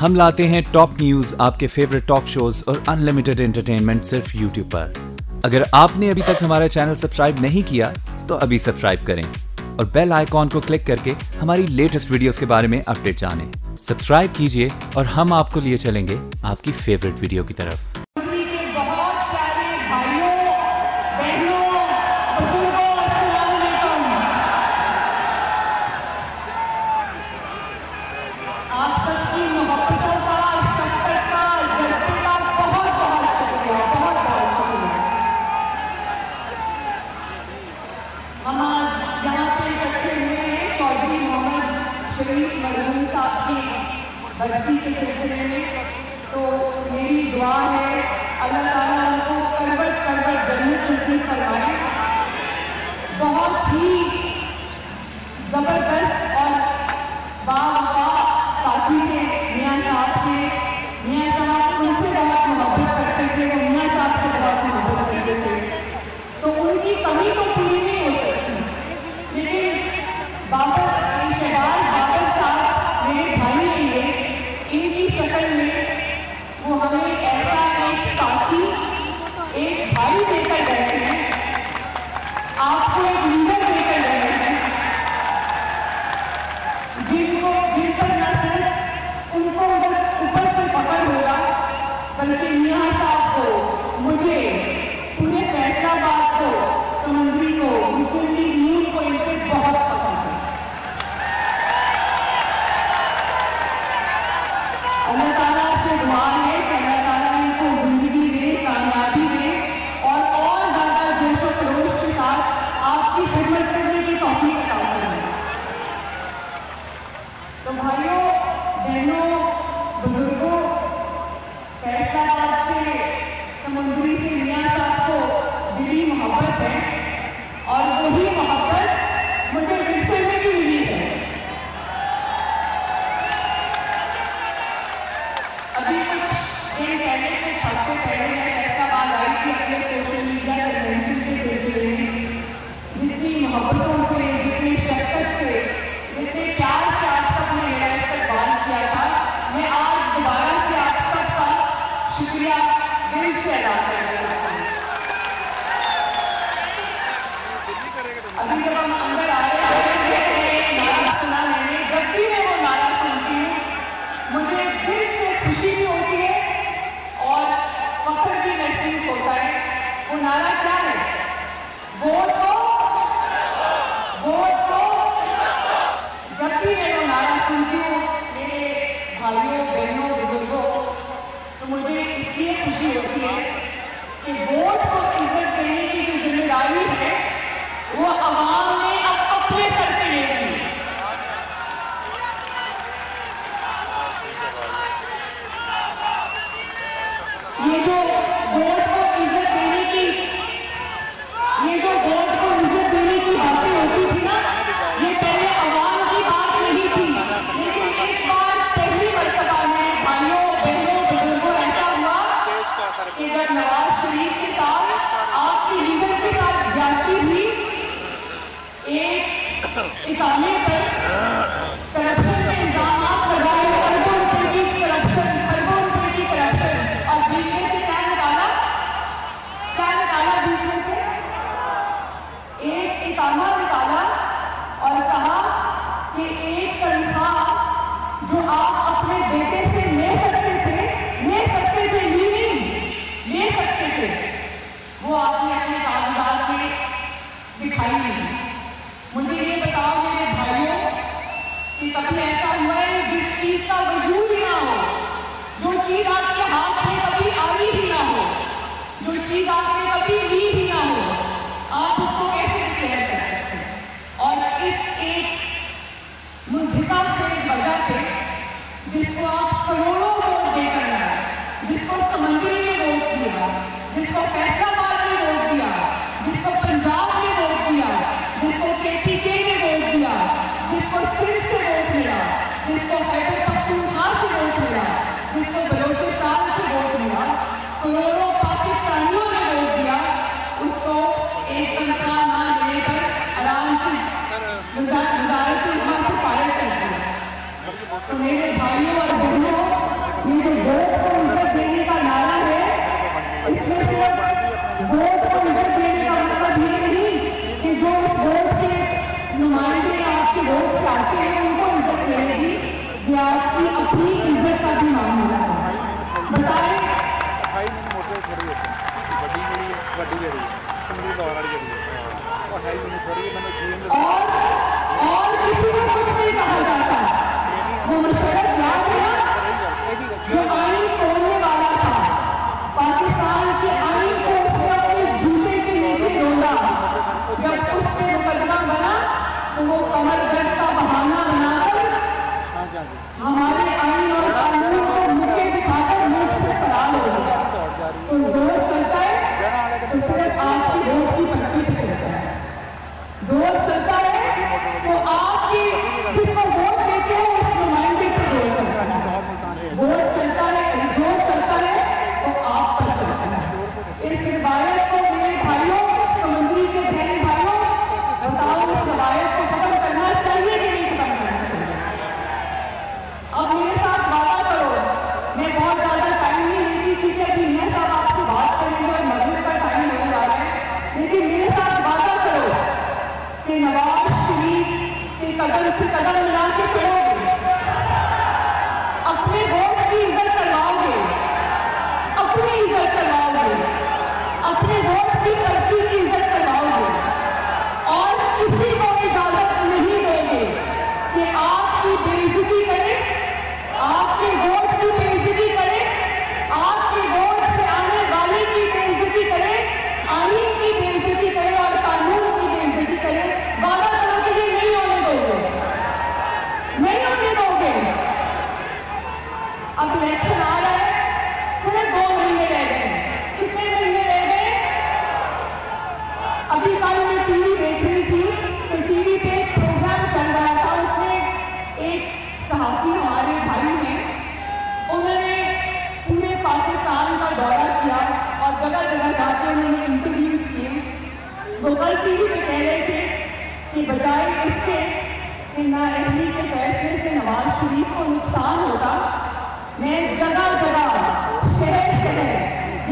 हम लाते हैं top news, आपके फेवरेट टॉक शोज और अनलिमिटेड एंटरटेनमेंट सिर्फ यूट्यूब पर। अगर आपने अभी तक हमारा चैनल सब्सक्राइब नहीं किया तो अभी सब्सक्राइब करें और बेल आइकॉन को क्लिक करके हमारी लेटेस्ट वीडियोस के बारे में अपडेट जानें। सब्सक्राइब कीजिए और हम आपको लिए चलेंगे आपकी फेवरेट वीडियो की तरफ। बच्ची के सिलसिले में तो मेरी दुआ है अल्लाह ताला उनको करवट करवट जन्नत नसीब फरमाए। बहुत ही जबरदस्त और बावफा साथी थे मियां साहब के। मियां साहब उनसे बहुत मोहब्बत करते थे, वो मियां साहब से बहुत मोहब्बत करते थे, तो उनकी कमी तो पूरी नहीं हो सकती। लेकिन बाबर बाबर साहब मेरे भाई के लिए इनकी शक्ल में वो हमें ऐसा एक साथी, एक भाई देकर गए हैं, आपको एक लीडर देकर गए हैं, जिन पर न सिर्फ उनको ऊपर से पकड़ होगा बल्कि मियां साहब को, मुझे, पूरे फैसलाबाद को, समंदरी को, मुस्लिम लीग न्यूज को इनसे बहुत पसंद है। अल्लाह ताला से दुआ है कि अल्लाह ताला इनको जिंदगी दे, कामयाबी दे और ज़्यादा जोश और खरोश के साथ आपकी खिदमत करने की तौफीक अता फरमाए। तो भाइयों बहनों बुजुर्गों, फैसलाबाद से समुद्री से मियां साहब को दिली मोहब्बत है और वही मोहब्बत मुझे विरसे में भी मिली है। अभी कुछ दिन पहले, कुछ हफ्ते पहले मैं फैसलाबाद आई थी अपने सोशल मीडिया कन्वेंशन के सिलसिले में। जितनी मोहब्बतों से, जितनी शफकत से, जितने प्यार से आप सबने मेरा इस्तकबाल किया था, मैं आज दोबारा से आप सबका शुक्रिया दिल से अदा करना चाहती हूँ। अभी जब हम अंदर आ रहे थे एक नारा सुना मैंने, जब भी मैं वो नारा सुनती हूँ मुझे दिल से खुशी भी होती है और फख्र भी महसूस होता है। वो नारा क्या है? वोट दो, वोट दो। जब भी मैं वो नारा सुनती हूँ मेरे भाइयों बहनों बुजुर्गों, तो मुझे इसलिए खुशी होती है कि वोट को इज्जत देने की जो जिम्मेदारी है वो आवाम ने अब अपने सर पे ले ली। ये जो वोट को इज्जत देने की, ये जो वोट को इज्जत देने की बातें होती थी ना, ये पहले आवाम की बात नहीं थी। लेकिन इस बार पहली मर्तबा में भाइयों बहनों बुजुर्गों ऐसा हुआ कि जब नवाज शरीफ के साथ आपकी लीडर के साथ ज्यादती हुई, एक इकाने पर करप्शन के इल्जाम लगाए, अरबों रुपए की करप्शन, अरबों रुपए की करप्शन, और बीच में से क्या निकाला बीच में से एक इकामा निकाला और कहा कि एक तनख्वाह जो आप अपने बेटे से ले सकते थे, ले सकते थे, वो आपने अपने कागजात में दिखाई नहीं। मुझे ये बताओ मेरे भाइयों कि कभी ऐसा हुआ है जिस चीज का वजूद ही ना हो, जो चीज आपके हाथ में कभी आई ही ना हो, जो चीज आपने कभी ली ही ना हो, आप उसको कैसे डिक्लेयर कर सकते हैं? और इस एक मुल्ज़िमा से वजह से जिसको आप करोड़ों वोट देकर लाए, जिसको समंदरी में वोट दिया, जिसको फैसलाबाद में वोट दिया, जिसको पंजाब में वोट दिया, जिसको KPK में वोट दिया, जिसको सिंध से वोट मिला, जिसको खैबर पख्तूनख्वा से वोट मिला, जिसको बलोचिस्तान से वोट मिला, करोड़ों पाकिस्तानियों ने वोट दिया, उसको एक तनख्वाह ना लेने पर आराम से वज़ारत-ए-इत्तेहाद से फारिग कर दिया। तो मेरे भाइयों और बहनों, आपकी इज्जत का भी मामला है। बताएं मोटर थोड़ी है बड़ी मेरी गाड़ी है मेरी दौड़ वाली गाड़ी है और है मैंने थोड़ी मैंने जीएम और किसी को कुछ नहीं कहा जाता। वो मुशर्रफ याद है ना, जो आईन तोड़ने वाला था, पाकिस्तान के आईन को अपने जूते के नीचे जोड़ा। जब उससे मुकदमा बना तो वो कमर दर्द का बहाना बनाकर हमारे आईन और कानून को मुझे दिखाकर मुझ से फरार हो गया। तो जोर चलता है तो सिर्फ आपकी वोट की पर्ची से चलता है। जोर चलता है तो आपकी जिसको वोट देते हो उस नुमाइंदे पर जोर चलता है। वोट चलता है, जोर चलता है तो आप पर चलता है। इस रिवायत को मेरे भाइयों, मंत्री के बहन भाइयों, बताओ इस रिवायत को खत्म करना चाहिए कि नहीं खत्म करना चाहिए? अब मेरे साथ वादा करो, मैं बहुत ज्यादा टाइम नहीं लेती थी कि अभी मैं साहब आपसे बात करेंगे और मजबूत का टाइम होने वाला है, लेकिन मेरे साथ वादा करो कि नवाज शरीफ के कदम से कदम मिला के चलोगे, अपने वोट की इज्जत करवाओगे, अपनी इज्जत करवाओगे, अपने वोट की पर्ची की इज्जत करवाओगे और किसी को इजाजत नहीं देंगे कि आपकी बेइज्जती करे, आपके वोट की बेइज्जती करे, आपके वोट से आने वाले की बेइज्जती करे, आईन की बेइज्जती करे और कानून की बेइज्जती करे। वादा करो कि ये नहीं होने दोगे, नहीं होने दोगे। अब इलेक्शन आ रहा है, सिर्फ 2 महीने रह गए। कितने महीने रह गए? अभी कल मैं टीवी देख रही थी तो टीवी पे एक प्रोग्राम चल रहा था, उसमें एक सहाफी हमारे भाई हैं, उन्होंने पूरे पाकिस्तान का दौरा किया और जगह जगह जाके उन्होंने इंटरव्यू किए। वो कल टीवी पे कह रहे थे कि बजाय इसके कि नाअहली के फैसले से नवाज शरीफ को नुकसान होगा, मैं जगह जगह शहर शहर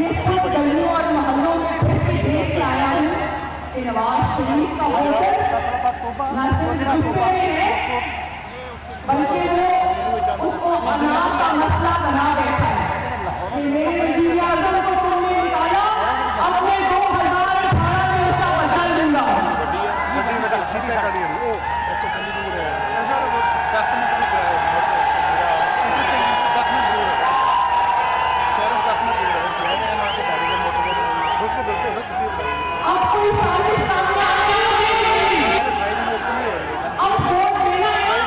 ये खुद गलियों और मोहल्लों में फिर के देख के आया हूँ कि नवाज शरीफ का वोटर न सिर्फ गुस्से में है बल्कि वो उसको अनाज का मसला बना बैठा है कि मेरे वज़ीर आज़म को तुमने निकाला, अपने 2018 में उसका बदल दूंगा। अब कोई साजिश सामने आ रही है, अब वोट देना है,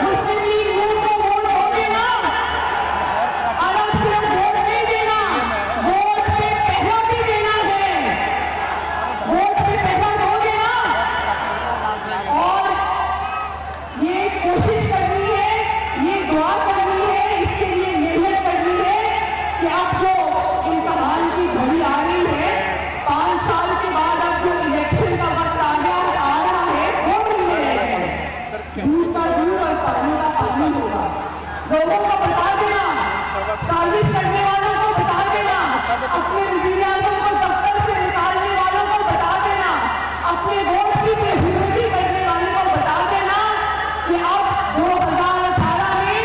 मुस्लिम लीग नून को वोट दोगे ना, और अब सिर्फ वोट नहीं देना, वोट पे पैसा भी देना है, वोट पे पैसा दोगे ना। और ये कोशिश करनी है, ये दुआ करनी है, इसके लिए मेहनत करनी है कि अब जो इम्तिहान की घड़ी आ रही है, 5 साल के बाद अब जो इलेक्शन का वक्त आ रहा है, वो नहीं रहेगा, दूध का दूध और पानी का पानी होगा। लोगों को बता देना, साजिश करने वालों को बता देना, अपने वज़ीर आज़म को दफ्तर से निकालने वालों को बता देना, अपने वोट की बेहुरमती करने वालों को बता देना कि अब 2018 में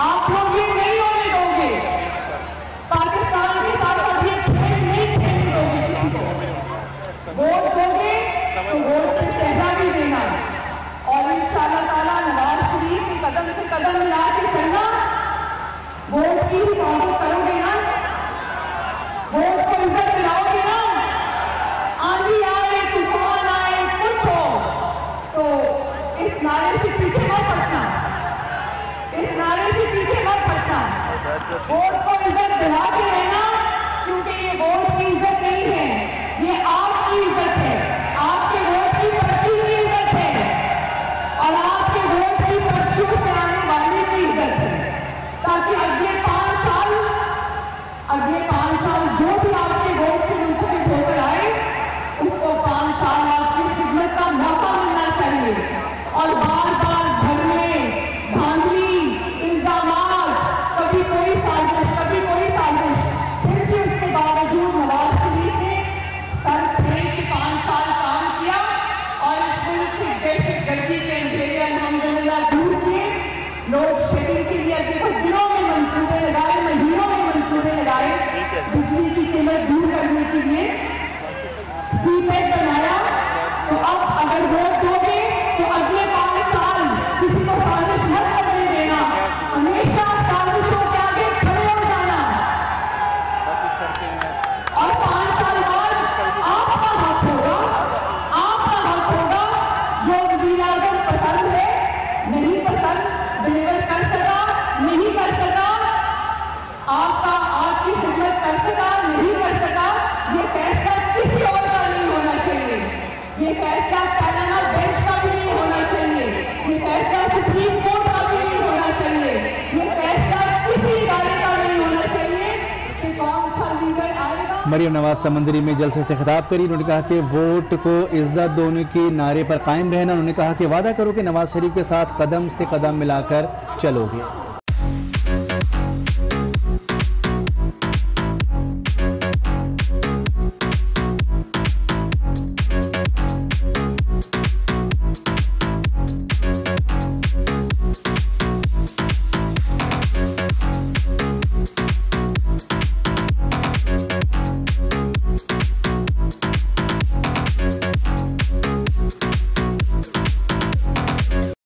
आप लोग ये नहीं होने दोगे, पाकिस्तान के साथ अब ये खेल नहीं खेलने दोगे किसी को। वोट दोगे तो वोट पे पैसा भी देना और इंशाअल्लाह ताला नवाज शरीफ के कदम से कदम मिला के चलना। वोट की हिफाजत करोगे ना, वोट को इज्जत दिलाओगे ना। आंधी आए, तूफान आए, कुछ हो तो इस नारे से पीछे मत हटना, इस नारे से पीछे मत हटना। वोट को इज्जत दिला के रहना, क्योंकि ये वोट की इज्जत नहीं है, ये आपकी इज्जत है, आपके वोट की पर्ची की इज्जत है और आपके वोट की पर्चियों से आने वाले की इज्जत है, ताकि अगले 5 साल जो भी आपके वोट से मुंतखब होकर आए, उसको 5 साल आपकी खिदमत का मौका मिलना चाहिए। और बार बार धरने, धांधली, इल्जामात, कभी कोई साजिश, फिर भी उसके बावजूद नवाज शरीफ ने सर फेर के 5 साल काम किया और इस मुल्क से दहशतगर्दी के अंधेरे अल्हम्दुलिल्लाह दूर किए। लोड शेडिंग के लिए देखो मरियम नवाज समंदरी में जलसे से खिताब करी। उन्होंने कहा कि वोट को इज्जत दोनों की नारे पर कायम रहना। उन्होंने कहा कि वादा करो कि नवाज शरीफ के साथ कदम से कदम मिलाकर चलोगे।